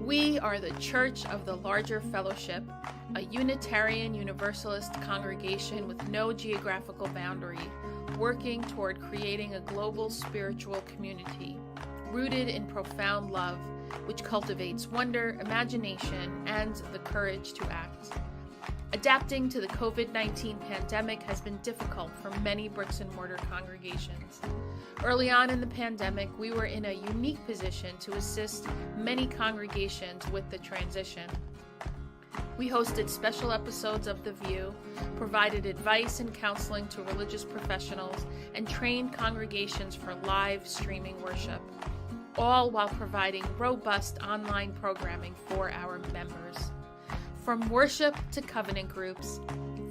We are the Church of the Larger Fellowship, a Unitarian Universalist congregation with no geographical boundary, working toward creating a global spiritual community, rooted in profound love, which cultivates wonder, imagination, and the courage to act. Adapting to the COVID-19 pandemic has been difficult for many bricks-and-mortar congregations. Early on in the pandemic, we were in a unique position to assist many congregations with the transition. We hosted special episodes of The View, provided advice and counseling to religious professionals, and trained congregations for live streaming worship, all while providing robust online programming for our members. From worship to covenant groups,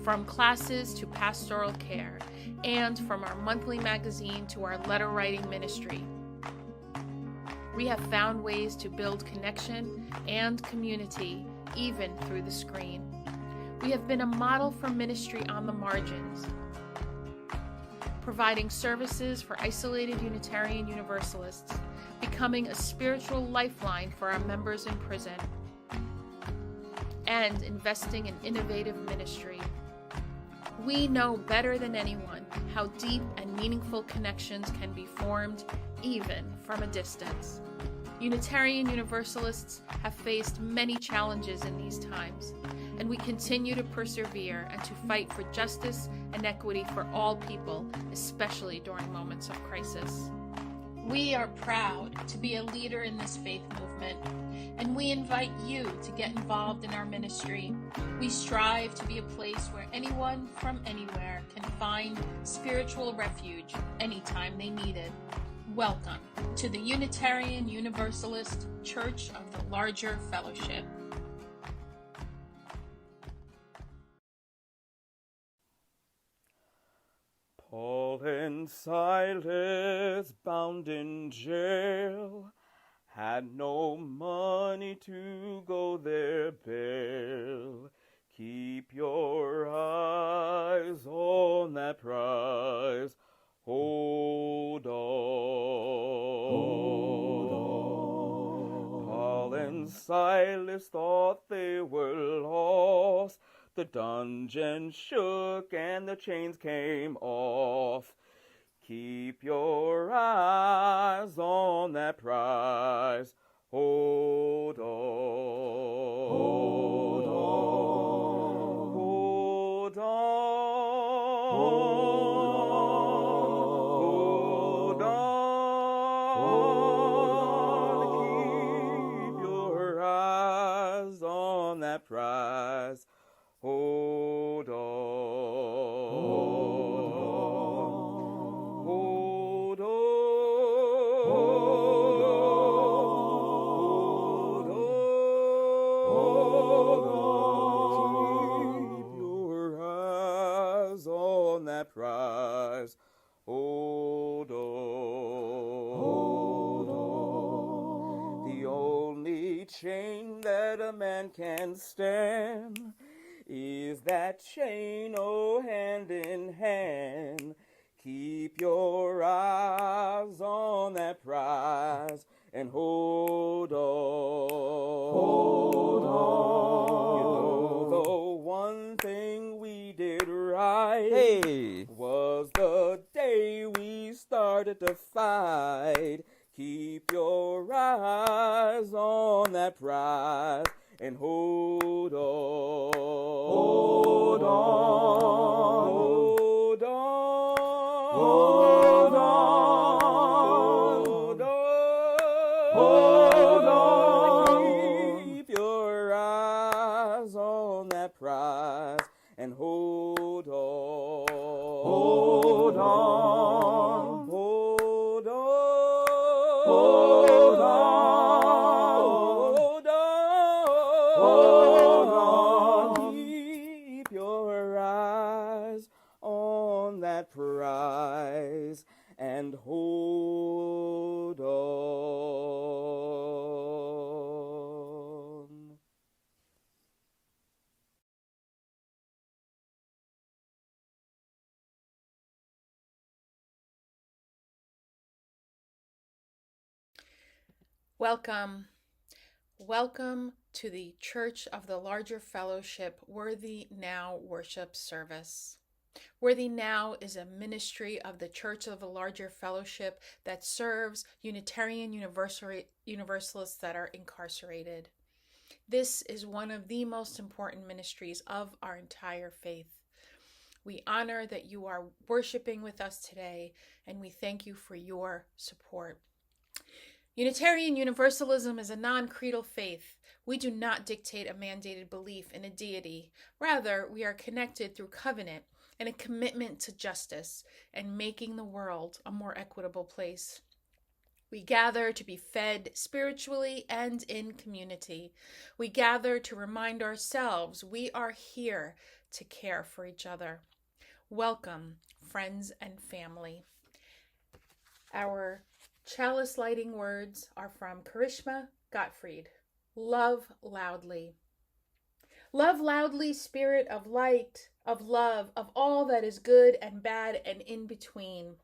from classes to pastoral care, and from our monthly magazine to our letter writing ministry, we have found ways to build connection and community even through the screen. We have been a model for ministry on the margins, providing services for isolated Unitarian Universalists, becoming a spiritual lifeline for our members in prison, and investing in innovative ministry. We know better than anyone how deep and meaningful connections can be formed even from a distance. Unitarian Universalists have faced many challenges in these times, and we continue to persevere and to fight for justice and equity for all people, especially during moments of crisis. We are proud to be a leader in this faith movement, and we invite you to get involved in our ministry. We strive to be a place where anyone from anywhere can find spiritual refuge anytime they need it. Welcome to the Unitarian Universalist Church of the Larger Fellowship. Paul and Silas, bound in jail, had no money to go their bail. Keep your eyes on that prize. Hold on. Hold on. Paul and Silas thought they were lost. The dungeon shook and the chains came off. Keep your eyes on that prize. Hold on. Hold on. Hold on. Hold on. Keep your eyes on that prize. Hold on. Hold on. Hold on. Keep your eyes on that prize. Hold on. Hold on. The only chain that a man can stand is that chain, oh, hand in hand. Keep your eyes on that prize and hold on. Hold on. You know, the one thing we did right was the day we started to fight. Keep your eyes on that prize and hold on. Hold on. Hold on. Hold on. Hold on. Hold on. Keep your eyes on that prize and hold on. Hold on. Hold on. Hold on. Hold on, keep your eyes on that prize and hold on. Welcome. Welcome to the Church of the Larger Fellowship Worthy Now worship service. Worthy Now is a ministry of the Church of the Larger Fellowship that serves Unitarian Universalists that are incarcerated. This is one of the most important ministries of our entire faith. We honor that you are worshiping with us today, and we thank you for your support. Unitarian Universalism is a non-creedal faith. We do not dictate a mandated belief in a deity. Rather, we are connected through covenant and a commitment to justice and making the world a more equitable place. We gather to be fed spiritually and in community. We gather to remind ourselves we are here to care for each other. Welcome, friends and family. Our chalice lighting words are from Karishma Gottfried. Love loudly. Love loudly, spirit of light, of love, of all that is good and bad and in between.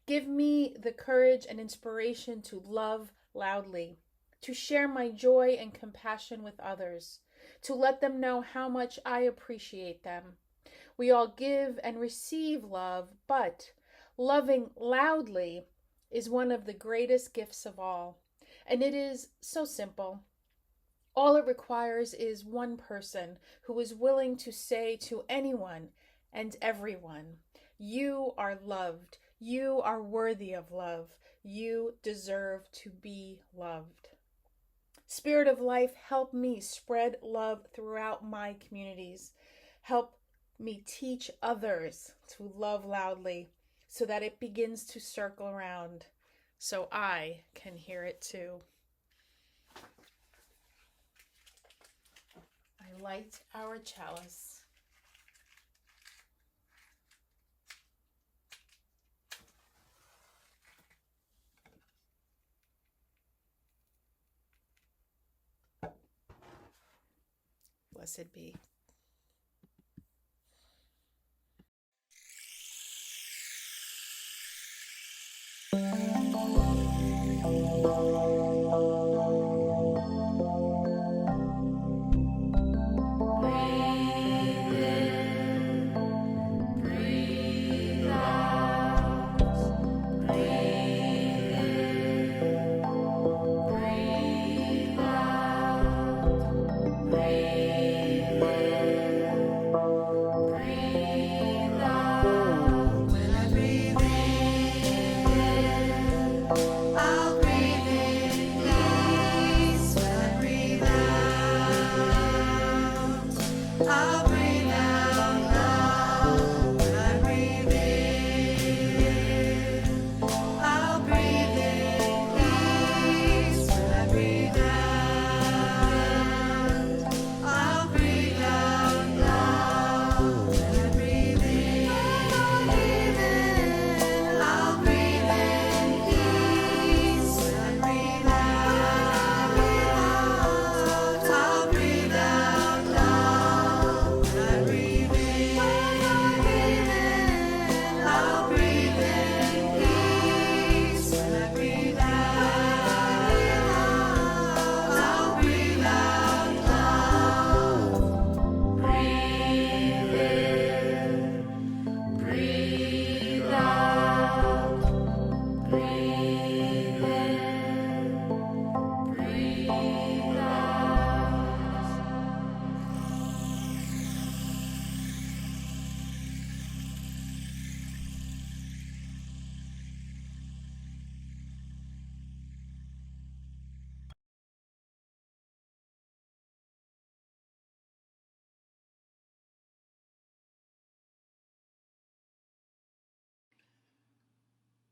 Give me the courage and inspiration to love loudly, to share my joy and compassion with others, to let them know how much I appreciate them. We all give and receive love, but loving loudly is one of the greatest gifts of all, and it is so simple. All it requires is one person who is willing to say to anyone and everyone, you are loved, you are worthy of love, you deserve to be loved. Spirit of life, help me spread love throughout my communities. Help me teach others to love loudly, so that it begins to circle around, so I can hear it too. I light our chalice. Blessed be.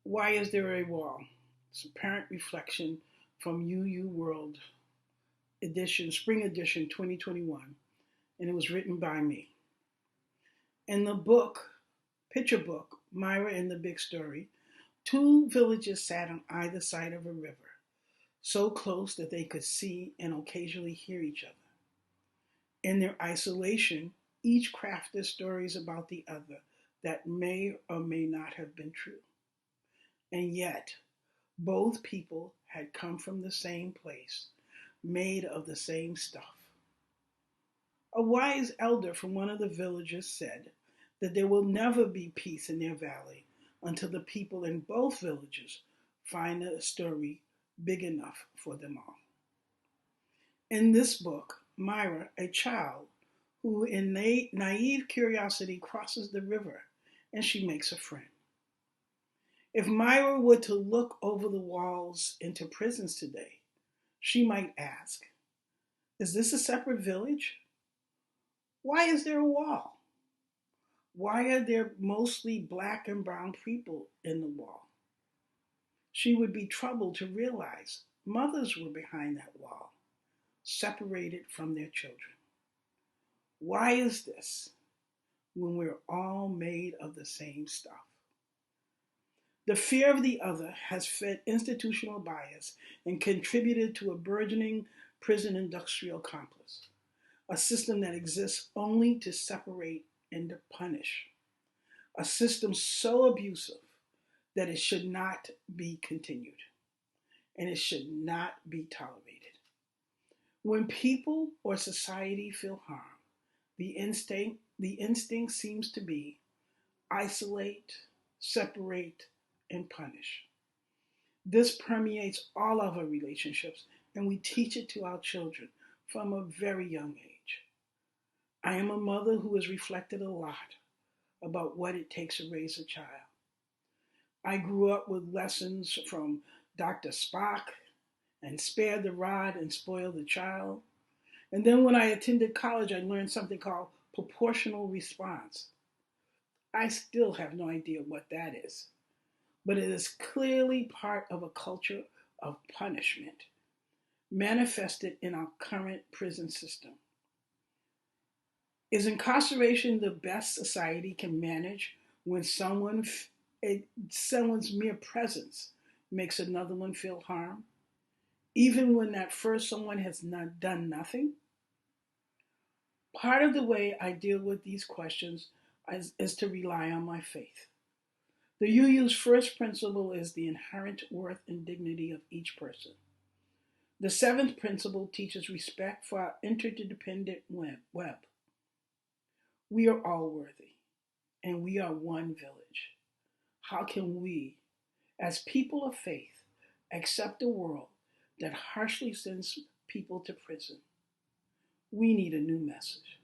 Why is there a wall? It's apparent reflection from UU World edition, spring edition 2021, and it was written by me. In the book, picture book, Myra and the Big Story, two villages sat on either side of a river, so close that they could see and occasionally hear each other. In their isolation, each crafted stories about the other that may or may not have been true. And yet, both people had come from the same place, made of the same stuff. A wise elder from one of the villages said that there will never be peace in their valley until the people in both villages find a story big enough for them all. In this book, Myra, a child who in naive curiosity crosses the river and she makes a friend. If Myra were to look over the walls into prisons today, she might ask, is this a separate village? Why is there a wall? Why are there mostly black and brown people in the wall? She would be troubled to realize mothers were behind that wall, separated from their children. Why is this when we're all made of the same stuff? The fear of the other has fed institutional bias and contributed to a burgeoning prison industrial complex, a system that exists only to separate and to punish, a system so abusive that it should not be continued and it should not be tolerated. When people or society feel harm, the instinct seems to be isolate, separate, and punish. This permeates all of our relationships, and we teach it to our children from a very young age. I am a mother who has reflected a lot about what it takes to raise a child. I grew up with lessons from Dr. Spock and spare the rod and spoil the child. And then when I attended college, I learned something called proportional response. I still have no idea what that is, but it is clearly part of a culture of punishment manifested in our current prison system. Is incarceration the best society can manage when someone's mere presence makes another one feel harm, even when that first someone has not done nothing? Part of the way I deal with these questions is to rely on my faith. The UU's first principle is the inherent worth and dignity of each person. The seventh principle teaches respect for our interdependent web. We are all worthy, and we are one village. How can we, as people of faith, accept a world that harshly sends people to prison? We need a new message,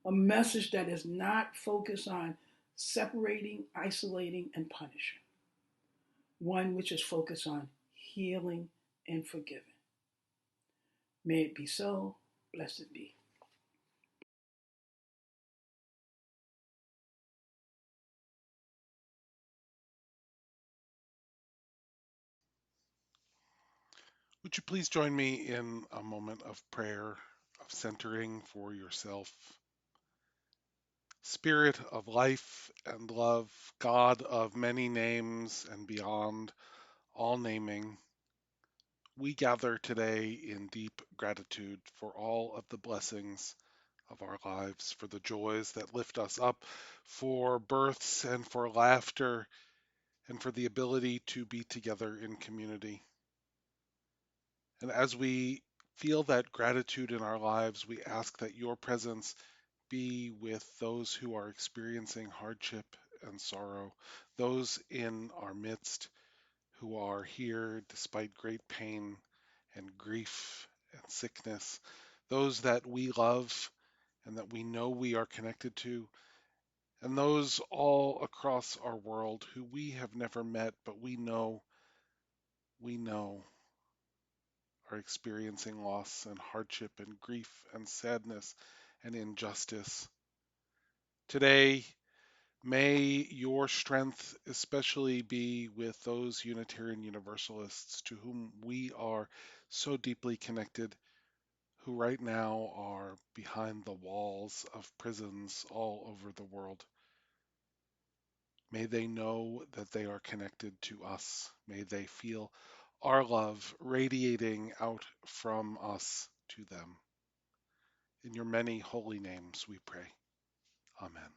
a message that is not focused on separating, isolating, and punishing, one which is focused on healing and forgiving. May it be so. Blessed be. Would you please join me in a moment of prayer, of centering for yourself? Spirit of life and love, God of many names and beyond all naming, we gather today in deep gratitude for all of the blessings of our lives, for the joys that lift us up, for births and for laughter, and for the ability to be together in community. And as we feel that gratitude in our lives, we ask that your presence be with those who are experiencing hardship and sorrow, those in our midst who are here despite great pain and grief and sickness, those that we love and that we know we are connected to, and those all across our world who we have never met, but we know are experiencing loss and hardship and grief and sadness and injustice. Today, may your strength especially be with those Unitarian Universalists to whom we are so deeply connected, who right now are behind the walls of prisons all over the world. May they know that they are connected to us. May they feel our love radiating out from us to them. In your many holy names we pray. Amen.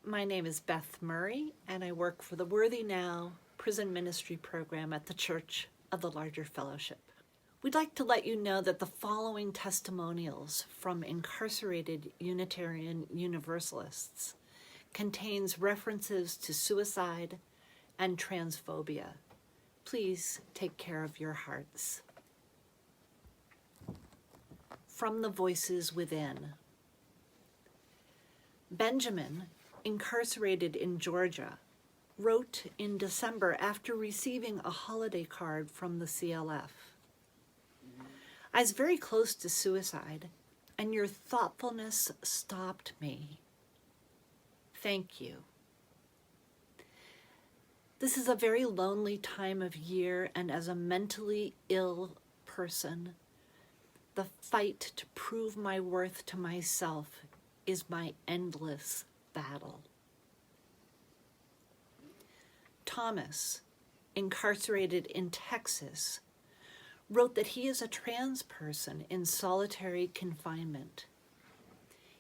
My name is Beth Murray, and I work for the Worthy Now prison ministry program at the Church of the Larger Fellowship. We'd like to let you know that the following testimonials from incarcerated Unitarian Universalists contains references to suicide and transphobia. Please take care of your hearts. From the Voices Within. Benjamin, incarcerated in Georgia, wrote in December after receiving a holiday card from the CLF. I was very close to suicide, and your thoughtfulness stopped me. Thank you. This is a very lonely time of year, and as a mentally ill person, the fight to prove my worth to myself is my endless battle. Thomas, incarcerated in Texas, wrote that he is a trans person in solitary confinement.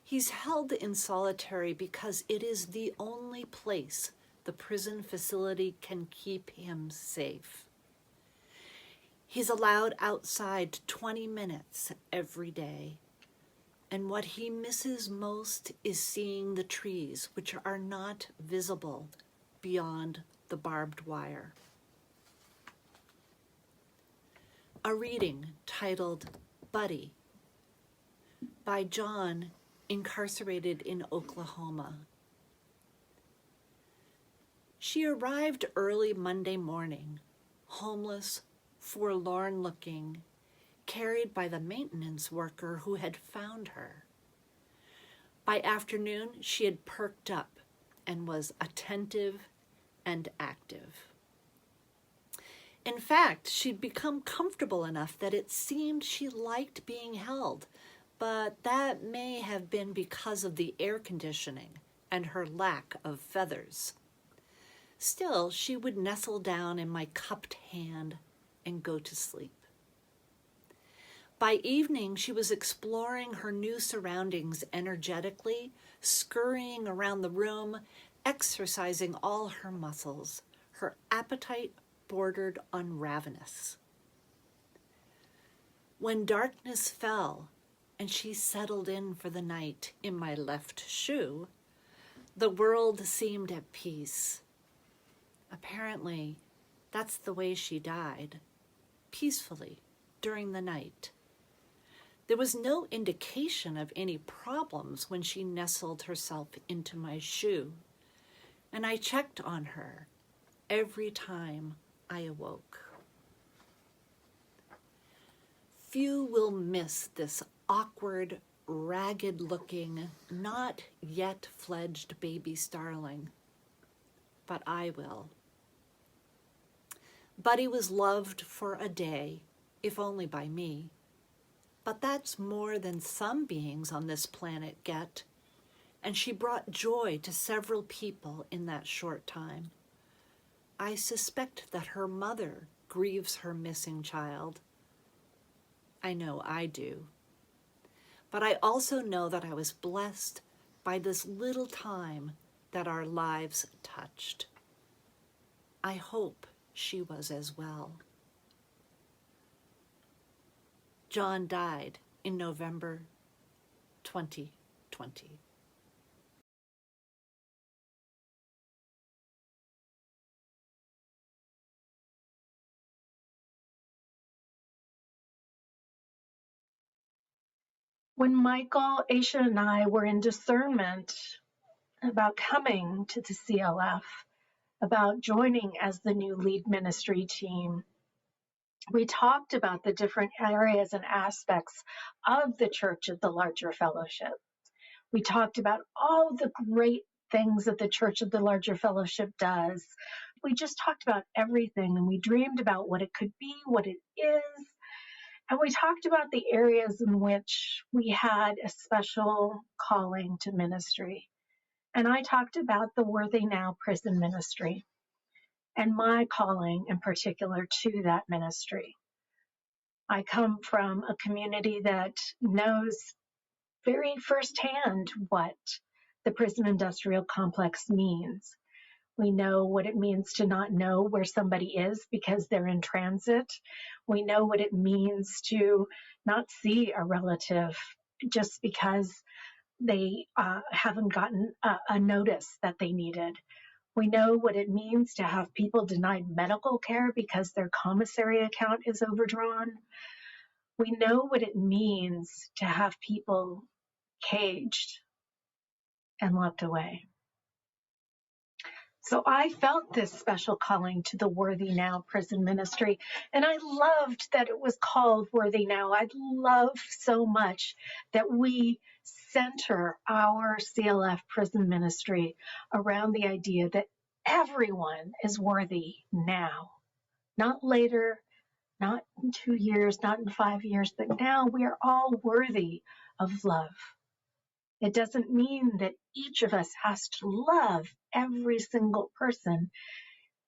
He's held in solitary because it is the only place the prison facility can keep him safe. He's allowed outside 20 minutes every day, and what he misses most is seeing the trees, which are not visible beyond the barbed wire. A reading titled Buddy by John, incarcerated in Oklahoma. She arrived early Monday morning, homeless, forlorn-looking, carried by the maintenance worker who had found her. By afternoon, she had perked up and was attentive and active. In fact, she'd become comfortable enough that it seemed she liked being held, but that may have been because of the air conditioning and her lack of feathers. Still, she would nestle down in my cupped hand and go to sleep. By evening, she was exploring her new surroundings energetically, scurrying around the room, exercising all her muscles. Her appetite bordered on ravenous. When darkness fell and she settled in for the night in my left shoe, the world seemed at peace. Apparently, that's the way she died, peacefully, during the night. There was no indication of any problems when she nestled herself into my shoe, and I checked on her every time I awoke. Few will miss this awkward, ragged-looking, not yet fledged baby starling, but I will. Buddy was loved for a day, if only by me. But that's more than some beings on this planet get, and she brought joy to several people in that short time. I suspect that her mother grieves her missing child. I know I do. But I also know that I was blessed by this little time that our lives touched. I hope she was as well. John died in November 2020. When Michael, Aisha, and I were in discernment about coming to the CLF, about joining as the new lead ministry team, we talked about the different areas and aspects of the Church of the Larger Fellowship. We talked about all the great things that the Church of the Larger Fellowship does. We just talked about everything, and we dreamed about what it could be, what it is. And we talked about the areas in which we had a special calling to ministry. And I talked about the Worthy Now prison ministry and my calling in particular to that ministry. I come from a community that knows very firsthand what the prison industrial complex means. We know what it means to not know where somebody is because they're in transit. We know what it means to not see a relative just because they haven't gotten a notice that they needed. We know what it means to have people denied medical care because their commissary account is overdrawn. We know what it means to have people caged and locked away. So I felt this special calling to the Worthy Now prison ministry, and I loved that it was called Worthy Now. I love so much that we center our CLF prison ministry around the idea that everyone is worthy now, not later, not in 2 years, not in 5 years, but now we are all worthy of love. It doesn't mean that each of us has to love every single person.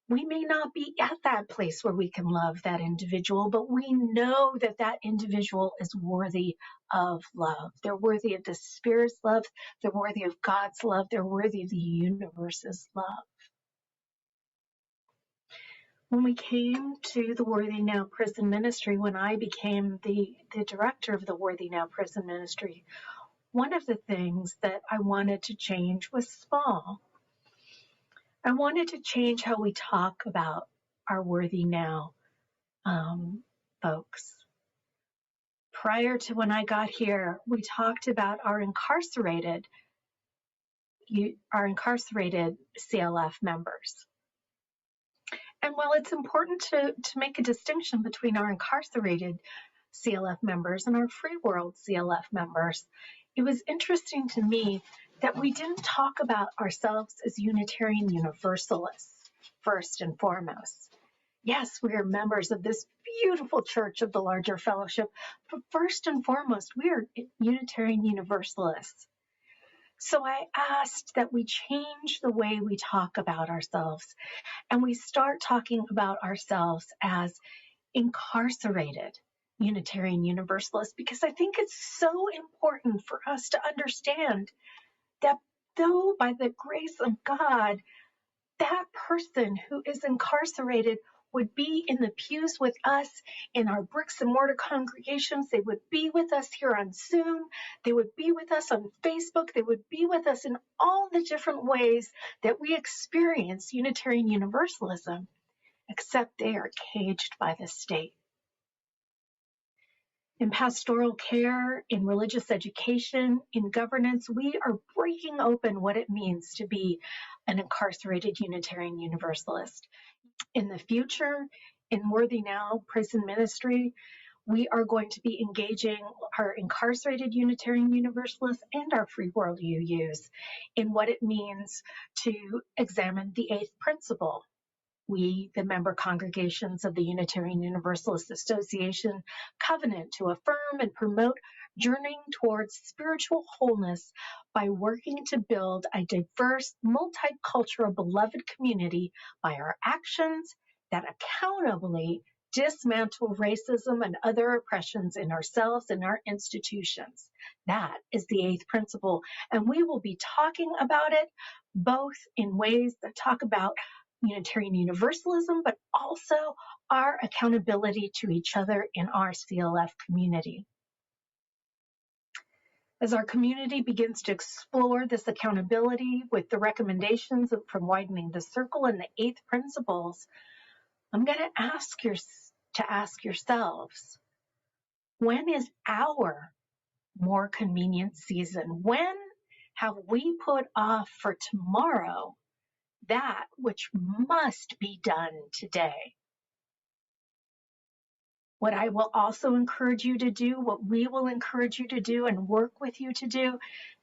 We may not be at that place where we can love that individual, but we know that that individual is worthy of love. They're worthy of the Spirit's love. They're worthy of God's love. They're worthy of the universe's love. When we came to the Worthy Now prison ministry, when I became the director of the Worthy Now prison ministry, one of the things that I wanted to change was small. I wanted to change how we talk about our Worthy Now folks. Prior to when I got here, we talked about our incarcerated CLF members. And while it's important to make a distinction between our incarcerated CLF members and our free world CLF members, it was interesting to me that we didn't talk about ourselves as Unitarian Universalists first and foremost. Yes, we are members of this beautiful church of the larger fellowship, but first and foremost, we are Unitarian Universalists. So I asked that we change the way we talk about ourselves, and we start talking about ourselves as incarcerated Unitarian Universalists, because I think it's so important for us to understand that though by the grace of God, that person who is incarcerated would be in the pews with us in our bricks and mortar congregations. They would be with us here on Zoom. They would be with us on Facebook. They would be with us in all the different ways that we experience Unitarian Universalism, except they are caged by the state. In pastoral care, in religious education, in governance, we are breaking open what it means to be an incarcerated Unitarian Universalist. In the future, in Worthy Now prison ministry, we are going to be engaging our incarcerated Unitarian Universalists and our free world UUs in what it means to examine the eighth principle. We, the member congregations of the Unitarian Universalist Association, covenant to affirm and promote journeying towards spiritual wholeness by working to build a diverse, multicultural, beloved community by our actions that accountably dismantle racism and other oppressions in ourselves and our institutions. That is the eighth principle, and we will be talking about it both in ways that talk about Unitarian Universalism, but also our accountability to each other in our CLF community. As our community begins to explore this accountability with the recommendations from Widening the Circle and the eighth principles, I'm going to ask yourselves, when is our more convenient season? When have we put off for tomorrow that which must be done today? What I will also encourage you to do, what we will encourage you to do and work with you to do,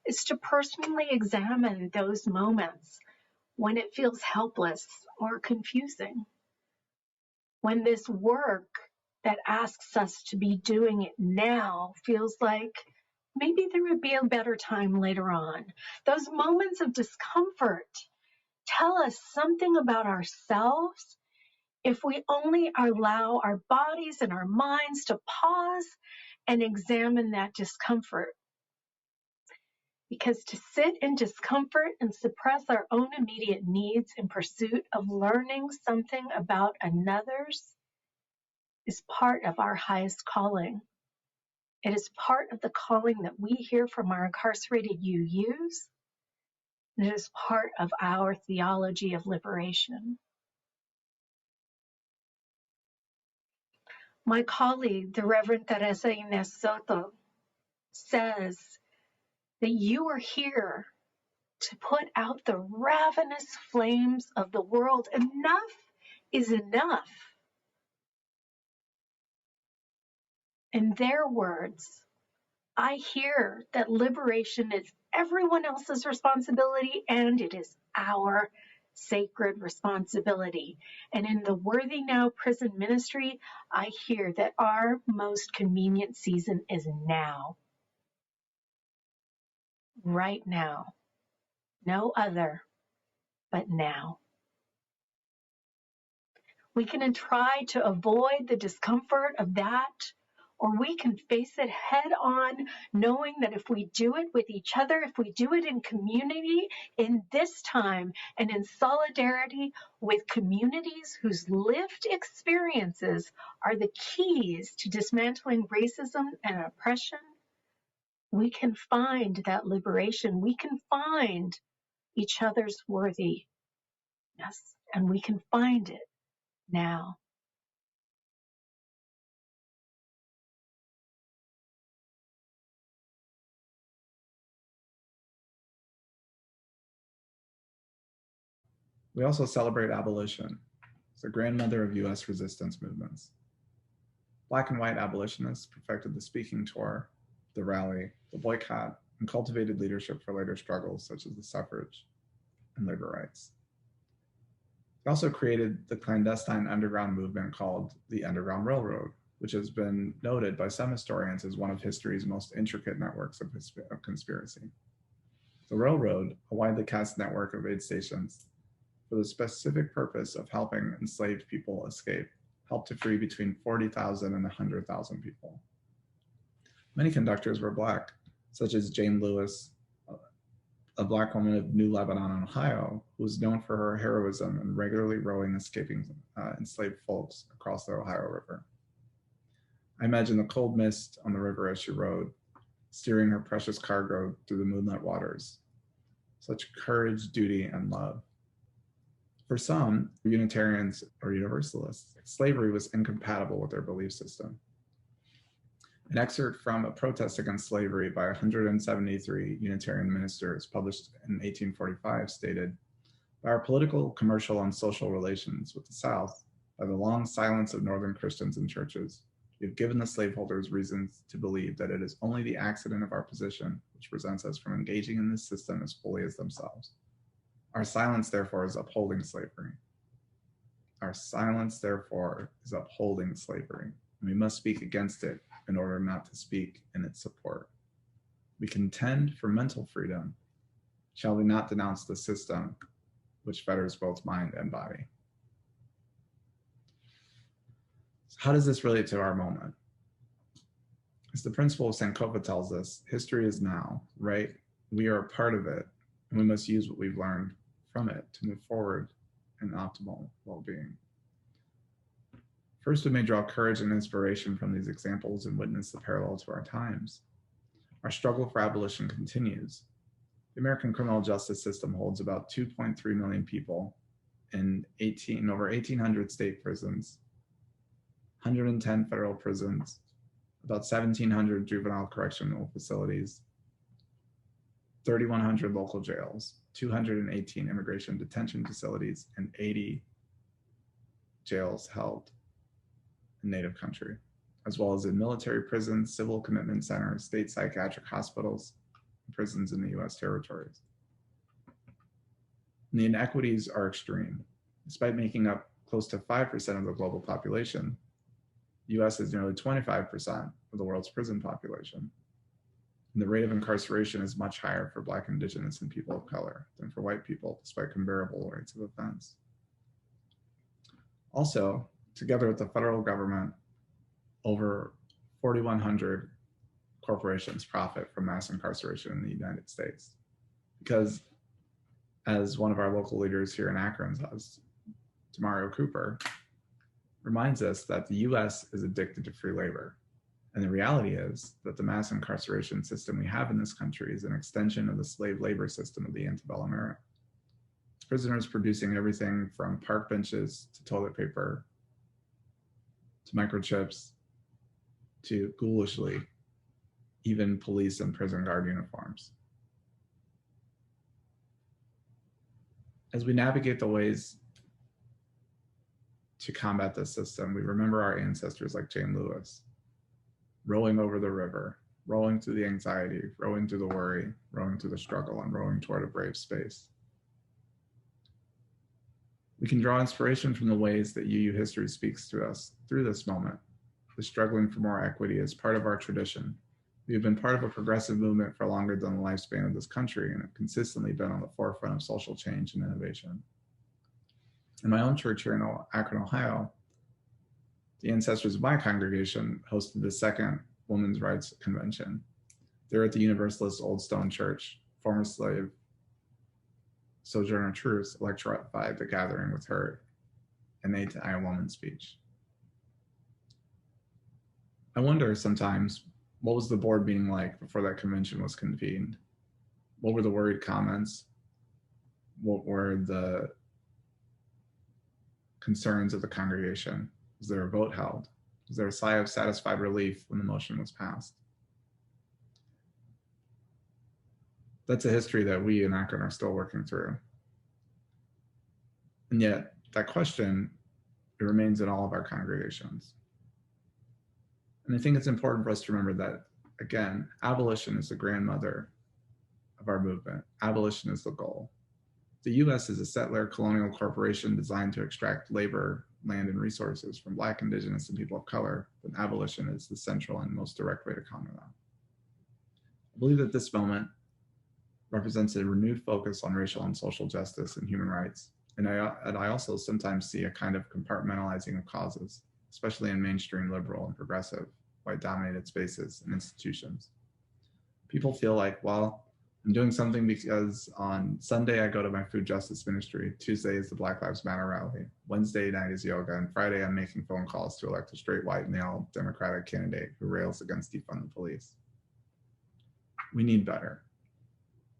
is to personally examine those moments when it feels helpless or confusing. When this work that asks us to be doing it now feels like maybe there would be a better time later on. Those moments of discomfort tell us something about ourselves if we only allow our bodies and our minds to pause and examine that discomfort. Because to sit in discomfort and suppress our own immediate needs in pursuit of learning something about another's is part of our highest calling. It is part of the calling that we hear from our incarcerated UUs. And it is part of our theology of liberation. My colleague, the Reverend Teresa Inés Soto, says that you are here to put out the ravenous flames of the world. Enough is enough. In their words, I hear that liberation is everyone else's responsibility and it is our sacred responsibility. And in the Worthy Now prison ministry, I hear that our most convenient season is now. Right now. No other, but now. We can try to avoid the discomfort of that, or we can face it head on, knowing that if we do it with each other, if we do it in community in this time and in solidarity with communities whose lived experiences are the keys to dismantling racism and oppression, we can find that liberation. We can find each other's worthiness, and we can find it now. We also celebrate abolition as the grandmother of U.S. resistance movements. Black and white abolitionists perfected the speaking tour, the rally, the boycott, and cultivated leadership for later struggles such as the suffrage and labor rights. They also created the clandestine underground movement called the Underground Railroad, which has been noted by some historians as one of history's most intricate networks of conspiracy. The railroad, a widely cast network of aid stations, for the specific purpose of helping enslaved people escape, helped to free between 40,000 and 100,000 people. Many conductors were Black, such as Jane Lewis, a Black woman of New Lebanon, Ohio, who was known for her heroism in regularly rowing escaping enslaved folks across the Ohio River. I imagine the cold mist on the river as she rowed, steering her precious cargo through the moonlit waters. Such courage, duty, and love. For some, Unitarians or Universalists, slavery was incompatible with their belief system. An excerpt from a protest against slavery by 173 Unitarian ministers published in 1845 stated, "By our political, commercial, and social relations with the South, by the long silence of Northern Christians and churches, we have given the slaveholders reasons to believe that it is only the accident of our position which prevents us from engaging in this system as fully as themselves. Our silence, therefore, is upholding slavery. Our silence, therefore, is upholding slavery. And we must speak against it in order not to speak in its support. We contend for mental freedom. Shall we not denounce the system which fetters both mind and body?" So how does this relate to our moment? As the principle of Sankofa tells us, history is now, right? We are a part of it, and we must use what we've learned from it to move forward in optimal well-being. First, we may draw courage and inspiration from these examples and witness the parallel to our times. Our struggle for abolition continues. The American criminal justice system holds about 2.3 million people in over 1,800 state prisons, 110 federal prisons, about 1,700 juvenile correctional facilities, 3,100 local jails, 218 immigration detention facilities, and 80 jails held in native country, as well as in military prisons, civil commitment centers, state psychiatric hospitals, and prisons in the US territories. And the inequities are extreme. Despite making up close to 5% of the global population, the US is nearly 25% of the world's prison population. And the rate of incarceration is much higher for Black, Indigenous, and people of color than for white people, despite comparable rates of offense. Also, together with the federal government, over 4,100 corporations profit from mass incarceration in the United States. Because as one of our local leaders here in Akron says, Demario Cooper, reminds us that the US is addicted to free labor. And the reality is that the mass incarceration system we have in this country is an extension of the slave labor system of the antebellum era. It's prisoners producing everything from park benches to toilet paper, to microchips, to ghoulishly, even police and prison guard uniforms. As we navigate the ways to combat this system, we remember our ancestors like Jane Lewis, rowing over the river, rowing through the anxiety, rowing through the worry, rowing through the struggle, and rowing toward a brave space. We can draw inspiration from the ways that UU history speaks to us through this moment. The struggling for more equity is part of our tradition. We have been part of a progressive movement for longer than the lifespan of this country and have consistently been on the forefront of social change and innovation. In my own church here in Akron, Ohio, the ancestors of my congregation hosted the second Women's Rights Convention. They were at the Universalist Old Stone Church. Former slave Sojourner Truth electrified the gathering with her innate I Am Woman speech. I wonder sometimes, what was the board meeting like before that convention was convened? What were the worried comments? What were the concerns of the congregation? Was there a vote held? Was there a sigh of satisfied relief when the motion was passed? That's a history that we in Akron are still working through. And yet, that question, it remains in all of our congregations. And I think it's important for us to remember that, again, abolition is the grandmother of our movement. Abolition is the goal. The US is a settler colonial corporation designed to extract labor, land, and resources from Black, Indigenous, and people of color, but abolition is the central and most direct way to counter that. I believe that this moment represents a renewed focus on racial and social justice and human rights. And I also sometimes see a kind of compartmentalizing of causes, especially in mainstream liberal and progressive white-dominated spaces and institutions. People feel like, well, I'm doing something because on Sunday I go to my food justice ministry, Tuesday is the Black Lives Matter rally, Wednesday night is yoga, and Friday I'm making phone calls to elect a straight white male Democratic candidate who rails against defund the police. We need better.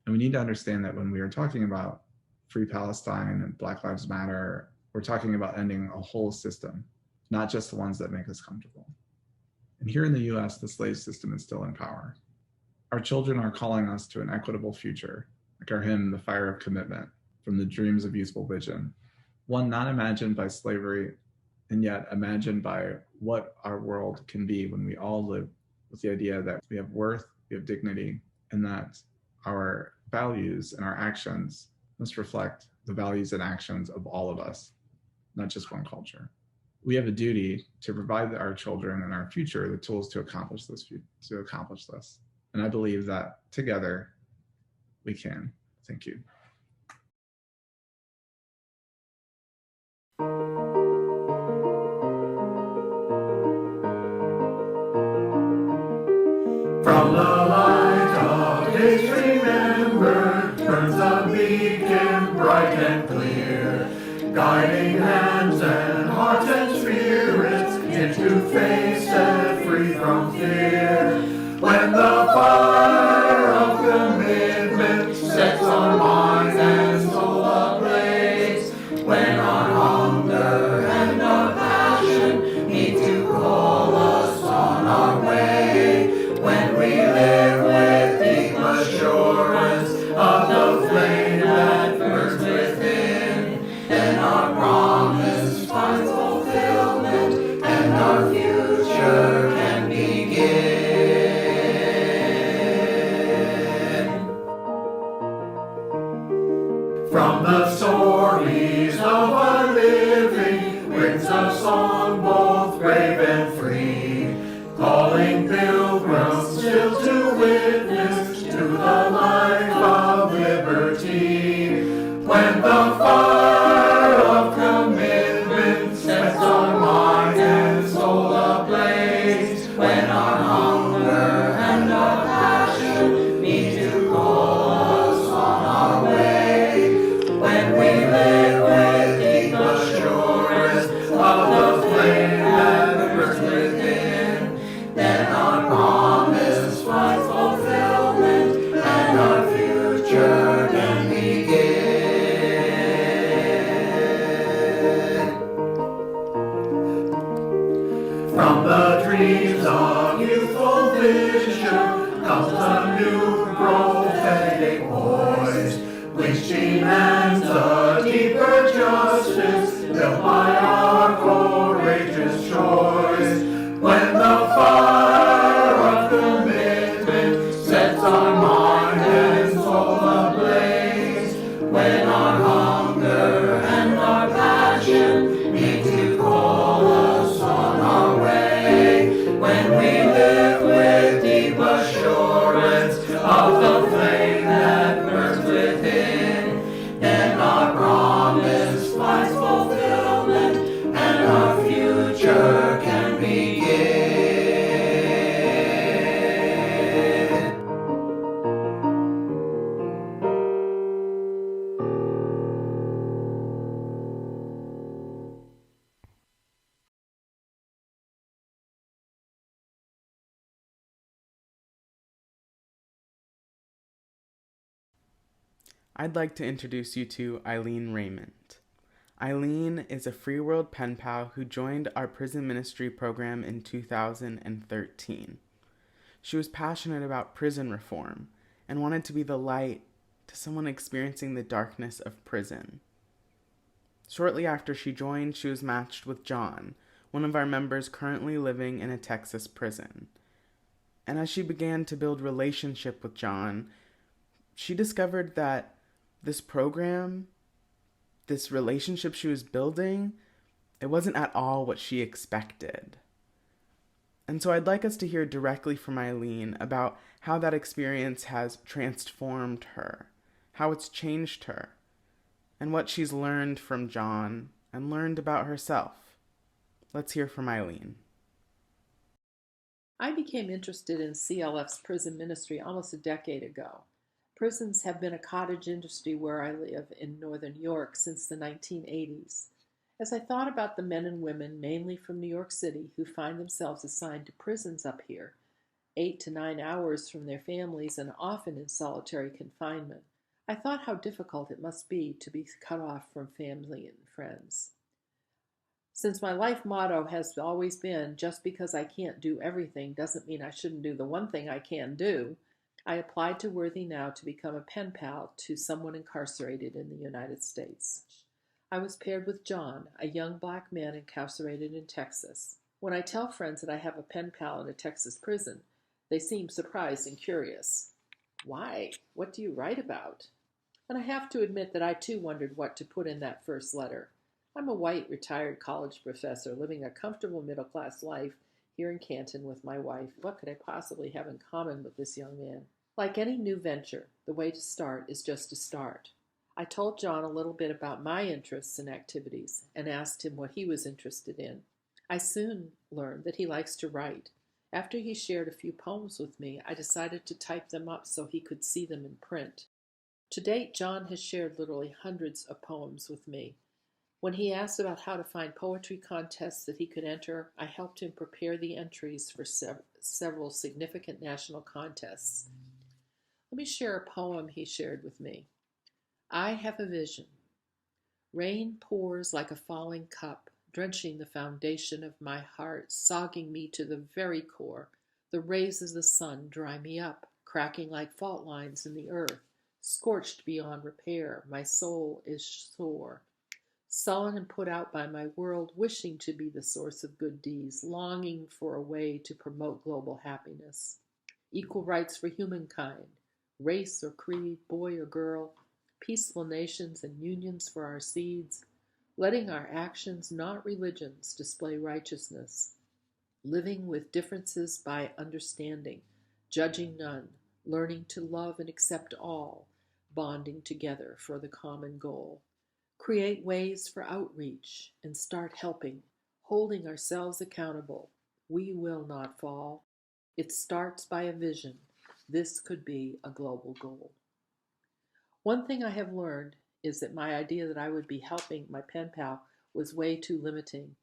And we need to understand that when we are talking about Free Palestine and Black Lives Matter, we're talking about ending a whole system, not just the ones that make us comfortable. And here in the US, the slave system is still in power. Our children are calling us to an equitable future, like our hymn, The Fire of Commitment, from the dreams of youthful vision, one not imagined by slavery, and yet imagined by what our world can be when we all live with the idea that we have worth, we have dignity, and that our values and our actions must reflect the values and actions of all of us, not just one culture. We have a duty to provide our children and our future the tools to accomplish this. And I believe that together we can. Thank you. From the light of days remembered burns a beacon bright and clear, guiding hands and hearts and spirits into faith set free from fear. When the fire of commitment sets our minds and soul ablaze, when our hunger and our passion need to call us on our way, when we live with deep assurance of the flame that burns within, then our promise finds fulfillment and our future can begin. From the stories of our living rings a song both brave and free, calling pilgrims still to witness to the life of liberty. When the fire of commitment sets our mind and soul ablaze, when our hunger and our demands a deeper justice built by our courageous choice. When the fire of commitment sets our mind and soul ablaze, when our hunger and our passion meet to call us on our way, when we live with deep assurance of the flame that burns within, then our promise finds fulfillment and our future can begin. I'd like to introduce you to Eileen Raymond. Eileen is a Free World pen pal who joined our prison ministry program in 2013. She was passionate about prison reform and wanted to be the light to someone experiencing the darkness of prison. Shortly after she joined, she was matched with John, one of our members currently living in a Texas prison. And as she began to build relationship with John, she discovered that this program, this relationship she was building, it wasn't at all what she expected. And so I'd like us to hear directly from Eileen about how that experience has transformed her, how it's changed her, and what she's learned from John and learned about herself. Let's hear from Eileen. I became interested in CLF's prison ministry almost a decade ago. Prisons have been a cottage industry where I live in northern New York since the 1980s. As I thought about the men and women, mainly from New York City, who find themselves assigned to prisons up here, 8 to 9 hours from their families and often in solitary confinement, I thought how difficult it must be to be cut off from family and friends. Since my life motto has always been, just because I can't do everything doesn't mean I shouldn't do the one thing I can do, I applied to Worthy Now to become a pen pal to someone incarcerated in the United States. I was paired with John, a young black man incarcerated in Texas. When I tell friends that I have a pen pal in a Texas prison, they seem surprised and curious. Why? What do you write about? And I have to admit that I too wondered what to put in that first letter. I'm a white retired college professor living a comfortable middle-class life here in Canton with my wife. What could I possibly have in common with this young man? Like any new venture, the way to start is just to start. I told John a little bit about my interests and activities and asked him what he was interested in. I soon learned that he likes to write. After he shared a few poems with me, I decided to type them up so he could see them in print. To date, John has shared literally hundreds of poems with me. When he asked about how to find poetry contests that he could enter, I helped him prepare the entries for several significant national contests. Let me share a poem he shared with me. I have a vision. Rain pours like a falling cup, drenching the foundation of my heart, sogging me to the very core. The rays of the sun dry me up, cracking like fault lines in the earth. Scorched beyond repair, my soul is sore. Sullen and put out by my world, wishing to be the source of good deeds, longing for a way to promote global happiness. Equal rights for humankind, race or creed, boy or girl, peaceful nations and unions for our seeds, letting our actions, not religions, display righteousness, living with differences by understanding, judging none, learning to love and accept all, bonding together for the common goal. Create ways for outreach and start helping, holding ourselves accountable. We will not fall. It starts by a vision. This could be a global goal. One thing I have learned is that my idea that I would be helping my pen pal was way too limiting.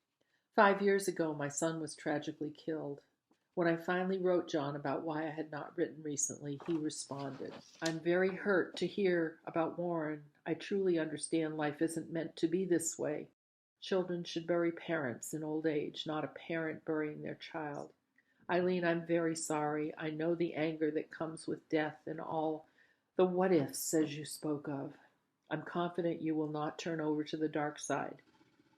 5 years ago, my son was tragically killed. When I finally wrote John about why I had not written recently, he responded, I'm very hurt to hear about Warren. I truly understand life isn't meant to be this way. Children should bury parents in old age, not a parent burying their child. Eileen, I'm very sorry. I know the anger that comes with death and all the what-ifs as you spoke of. I'm confident you will not turn over to the dark side.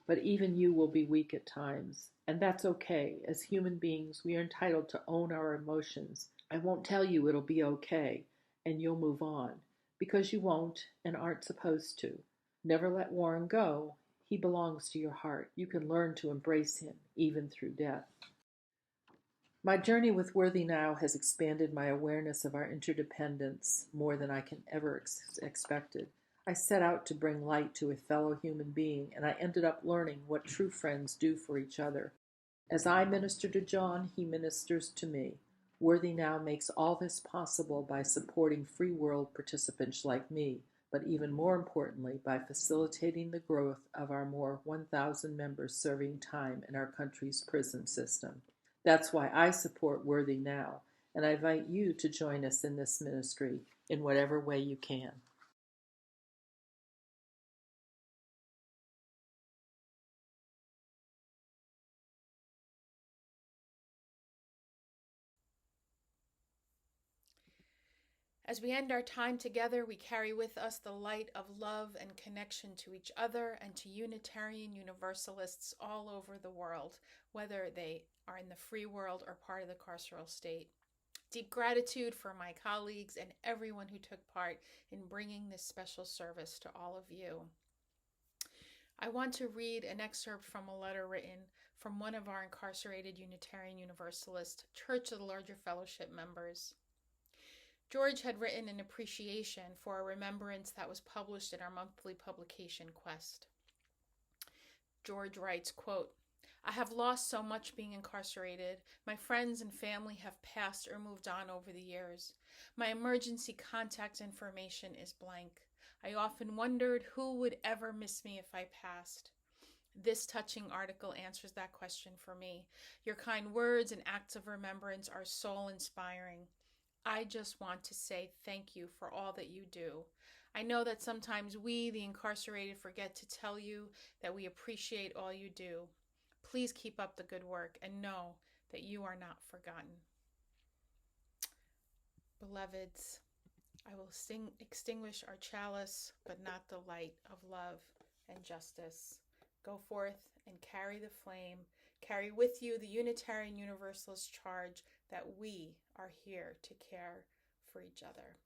But even you will be weak at times, and that's okay. As human beings, we are entitled to own our emotions. I won't tell you it'll be okay, and you'll move on, because you won't and aren't supposed to. Never let Warren go. He belongs to your heart. You can learn to embrace him, even through death. My journey with Worthy Now has expanded my awareness of our interdependence more than I can ever expected. I set out to bring light to a fellow human being, and I ended up learning what true friends do for each other. As I minister to John, he ministers to me. Worthy Now makes all this possible by supporting free world participants like me, but even more importantly, by facilitating the growth of our more 1,000 members serving time in our country's prison system. That's why I support Worthy Now, and I invite you to join us in this ministry in whatever way you can. As we end our time together, we carry with us the light of love and connection to each other and to Unitarian Universalists all over the world, whether they are in the free world or part of the carceral state. Deep gratitude for my colleagues and everyone who took part in bringing this special service to all of you. I want to read an excerpt from a letter written from one of our incarcerated Unitarian Universalist Church of the Larger Fellowship members. George had written an appreciation for a remembrance that was published in our monthly publication, Quest. George writes, quote, I have lost so much being incarcerated. My friends and family have passed or moved on over the years. My emergency contact information is blank. I often wondered who would ever miss me if I passed. This touching article answers that question for me. Your kind words and acts of remembrance are soul-inspiring. I just want to say thank you for all that you do. I know that sometimes we, the incarcerated, forget to tell you that we appreciate all you do. Please keep up the good work and know that you are not forgotten. Beloveds, I will extinguish our chalice, but not the light of love and justice. Go forth and carry the flame. Carry with you the Unitarian Universalist charge that we are here to care for each other.